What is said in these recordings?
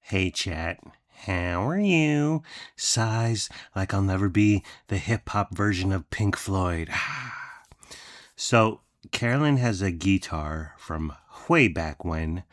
Hey chat, how are you? Sighs like I'll never be the hip hop version of Pink Floyd. So, Carolyn has a guitar from way back when.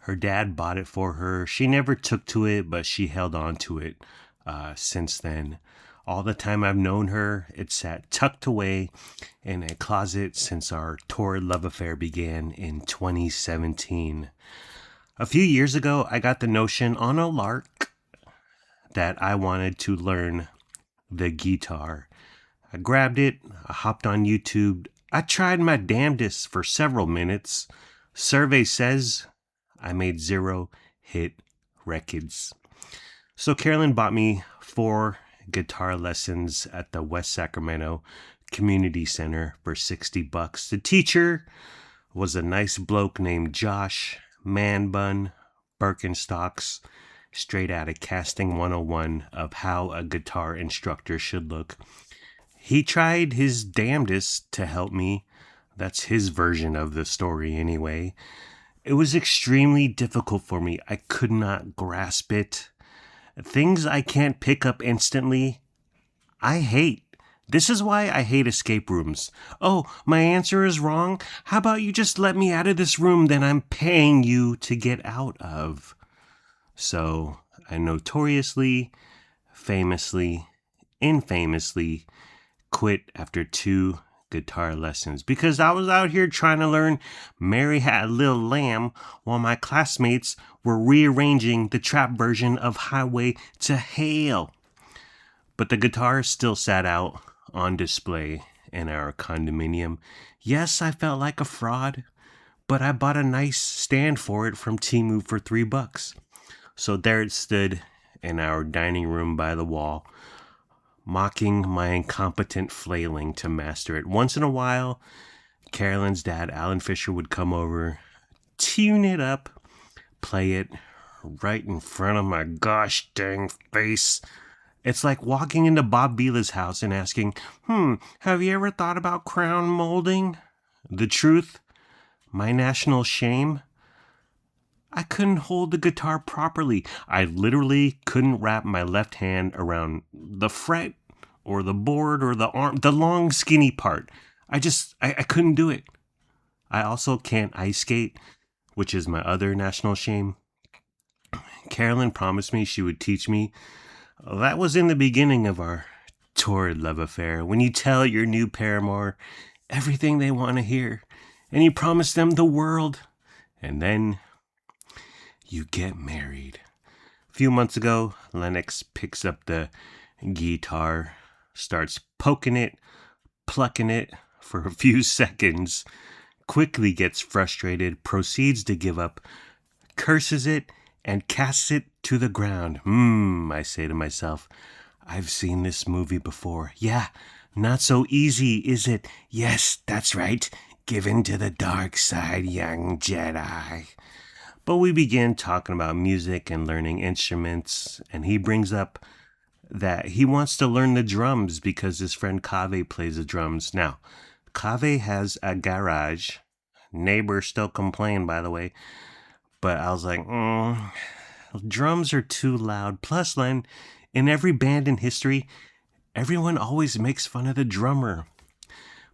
Her dad bought it for her. She never took to it, but she held on to it since then. All the time I've known her, it sat tucked away in a closet since our torrid love affair began in 2017. A few years ago, I got the notion on a lark that I wanted to learn the guitar. I grabbed it, I hopped on YouTube. I tried my damnedest for several minutes. Survey says I made 0 hit records. So Carolyn bought me 4 guitar lessons at the West Sacramento Community Center for $60. The teacher was a nice bloke named Josh, man bun, Birkenstocks, straight out of Casting 101 of how a guitar instructor should look. He tried his damnedest to help me. That's his version of the story anyway. It was extremely difficult for me. I could not grasp it. Things I can't pick up instantly, I hate. This is why I hate escape rooms. Oh, my answer is wrong? How about you just let me out of this room that I'm paying you to get out of? So I notoriously, famously, infamously quit after 2 guitar lessons because I was out here trying to learn Mary Had a Little Lamb while my classmates were rearranging the trap version of Highway to Hell. But the guitar still sat out on display in our condominium. Yes, I felt like a fraud, but I bought a nice stand for it from Temu for $3. So there it stood in our dining room by the wall, mocking my incompetent flailing to master it. Once in a while, Carolyn's dad, Alan Fisher, would come over, tune it up, play it right in front of my gosh dang face. It's like walking into Bob Vila's house and asking, have you ever thought about crown molding? The truth, my national shame, I couldn't hold the guitar properly. I literally couldn't wrap my left hand around the fret or the board or the arm, the long skinny part. I couldn't do it. I also can't ice skate, which is my other national shame. Carolyn promised me she would teach me. That was in the beginning of our torrid love affair, when you tell your new paramour everything they want to hear, and you promise them the world, and then you get married. A few months ago, Lennox picks up the guitar, starts poking it, plucking it for a few seconds, quickly gets frustrated, proceeds to give up, curses it, and casts it to the ground. I say to myself, I've seen this movie before. Yeah, not so easy, is it? Yes, that's right. Give in to the dark side, young Jedi. But we begin talking about music and learning instruments, and he brings up that he wants to learn the drums because his friend Kaveh plays the drums. Now, Kaveh has a garage. Neighbors still complain, by the way. But I was like, drums are too loud. Plus, Len, in every band in history, everyone always makes fun of the drummer.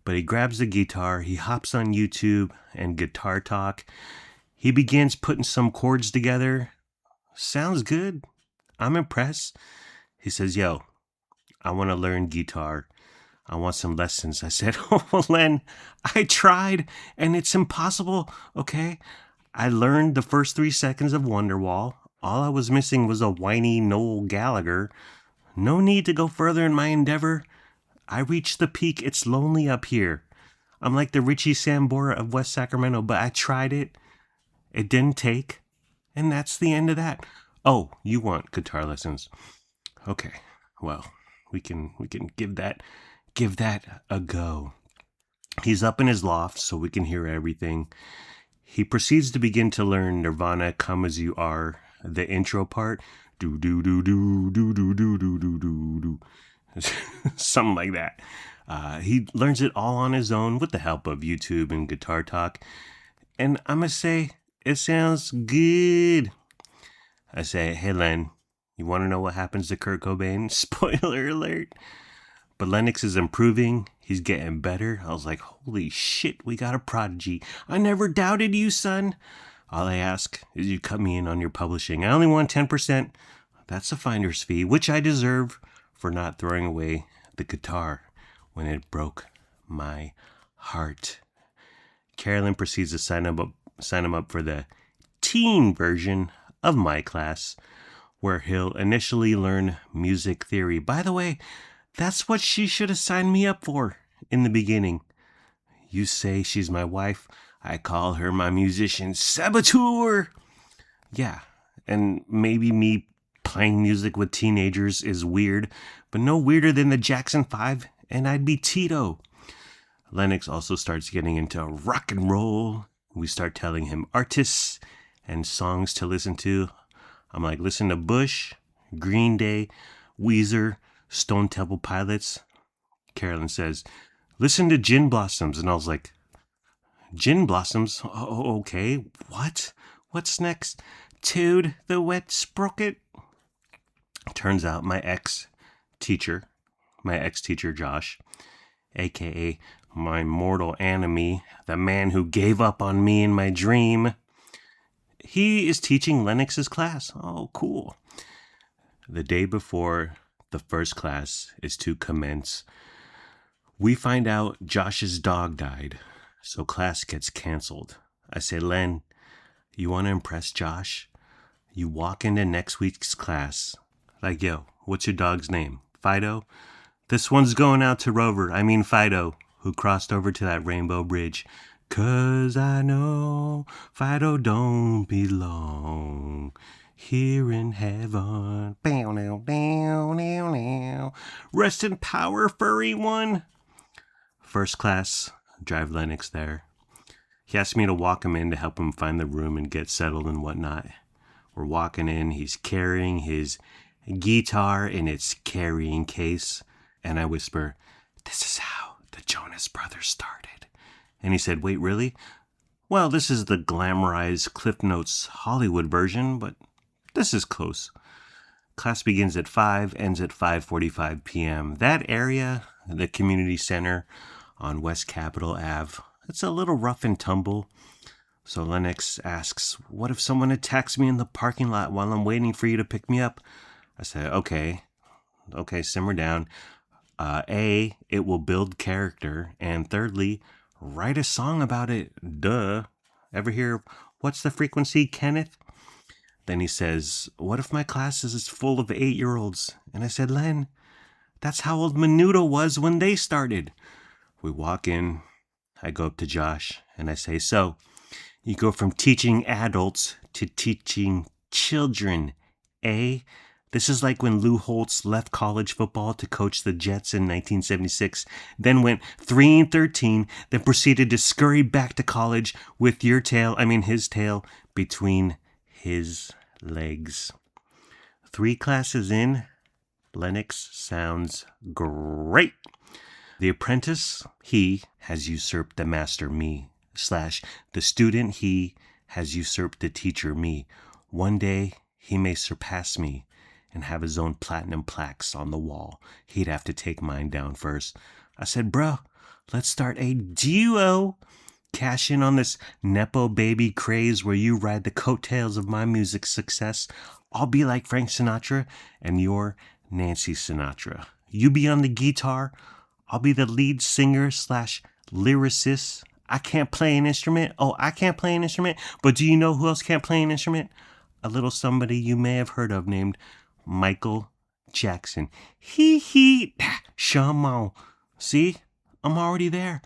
But he grabs the guitar, he hops on YouTube and Guitar Talk. He begins putting some chords together. Sounds good. I'm impressed. He says, yo, I want to learn guitar. I want some lessons. I said, oh, Len, I tried and it's impossible, okay? I learned the first 3 seconds of Wonderwall. All I was missing was a whiny Noel Gallagher. No need to go further in my endeavor. I reached the peak. It's lonely up here. I'm like the Richie Sambora of West Sacramento, but I tried it. It didn't take. And that's the end of that. Oh, you want guitar lessons. Okay, well, we can give that a go. He's up in his loft so we can hear everything. He proceeds to begin to learn Nirvana, Come As You Are, the intro part. Do do do do do do do do do do do. Something like that. He learns it all on his own with the help of YouTube and Guitar Talk. And I must say, it sounds good. I say, hey, Len, you want to know what happens to Kurt Cobain? Spoiler alert. But Lennox is improving. He's getting better. I was like, holy shit, we got a prodigy. I never doubted you, son. All I ask is you cut me in on your publishing. I only want 10%. That's a finder's fee, which I deserve for not throwing away the guitar when it broke my heart. Carolyn proceeds to sign him up for the teen version of my class, where he'll initially learn music theory. By the way, that's what she should have signed me up for in the beginning. You say she's my wife. I call her my musician saboteur. Yeah, and maybe me playing music with teenagers is weird, but no weirder than the Jackson 5, and I'd be Tito. Lennox also starts getting into rock and roll. We start telling him artists and songs to listen to. I'm like, listen to Bush, Green Day, Weezer, Stone Temple Pilots. Carolyn says, listen to Gin Blossoms. And I was like, Gin Blossoms? Oh, okay. What? What's next? Toad the Wet Sprocket? Turns out my ex-teacher Josh, a.k.a. my mortal enemy, the man who gave up on me in my dream, he is teaching Lennox's class. Oh, cool. The day before the first class is to commence, we find out Josh's dog died, so class gets canceled. I say, Len, you want to impress Josh? You walk into next week's class like, yo, what's your dog's name? Fido? This one's going out to Rover, Fido, who crossed over to that rainbow bridge. 'Cause I know Fido don't belong here in heaven. Bow, now, down, now, now. Rest in power, furry one. First class, drive Lennox there. He asked me to walk him in to help him find the room and get settled and whatnot. We're walking in. He's carrying his guitar in its carrying case. And I whisper, this is how the Jonas Brothers started. And he said, wait, really? Well, this is the glamorized Cliff Notes Hollywood version, but this is close. Class begins at 5, ends at 5:45 p.m. That area, the community center on West Capitol Ave, it's a little rough and tumble. So Lennox asks, what if someone attacks me in the parking lot while I'm waiting for you to pick me up? I said, okay, simmer down. It will build character. And thirdly, write a song about it. Duh. Ever hear, what's the frequency, Kenneth? Then he says, what if my class is full of 8-year-olds? And I said, Len, that's how old Menudo was when they started. We walk in. I go up to Josh and I say, so you go from teaching adults to teaching children, eh? This is like when Lou Holtz left college football to coach the Jets in 1976, then went 3-13, then proceeded to scurry back to college with his tail between his legs. 3 classes in, Lennox sounds great. The apprentice, he has usurped the master, me, / the student, he has usurped the teacher, me. One day, he may surpass me and have his own platinum plaques on the wall. He'd have to take mine down first. I said, bro, let's start a duo. Cash in on this Nepo baby craze where you ride the coattails of my music success. I'll be like Frank Sinatra and you're Nancy Sinatra. You be on the guitar. I'll be the lead singer / lyricist. I can't play an instrument. Oh, I can't play an instrument. But do you know who else can't play an instrument? A little somebody you may have heard of named Michael Jackson. Hee, Shaman. See, I'm already there.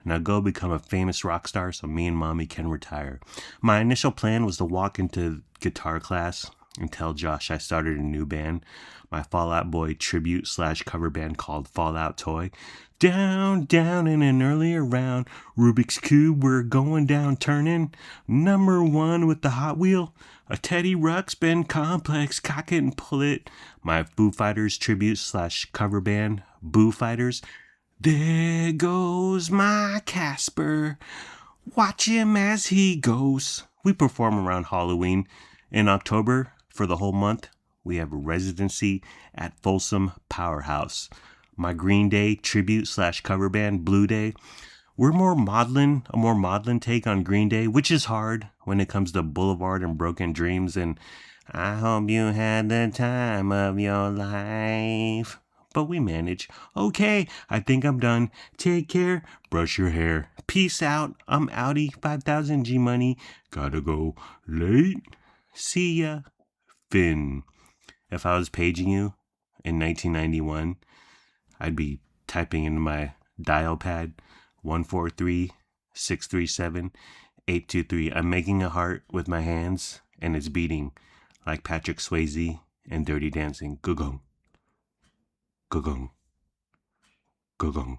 Now go become a famous rock star so me and mommy can retire. My initial plan was to walk into guitar class and tell Josh I started a new band, my Fall Out Boy tribute / cover band called Fall Out Toy. Down in an earlier round, Rubik's Cube, we're going down, turning. Number 1 with the Hot Wheel, a Teddy Ruxpin complex, cock it and pull it. My Foo Fighters tribute / cover band, Boo Fighters. There goes my Casper, watch him as he goes. We perform around Halloween. In October, for the whole month, we have a residency at Folsom Powerhouse. My Green Day tribute / cover band, Blue Day, we're a more maudlin take on Green Day, which is hard when it comes to Boulevard and Broken Dreams and I hope you had the time of your life. But we manage. Okay, I think I'm done. Take care. Brush your hair. Peace out. I'm outie. 5,000 G money. Gotta go late. See ya. Finn. If I was paging you in 1991, I'd be typing into my dial pad 143-637-823. I'm making a heart with my hands and it's beating like Patrick Swayze and Dirty Dancing. Gugong. Gugong. Gugong.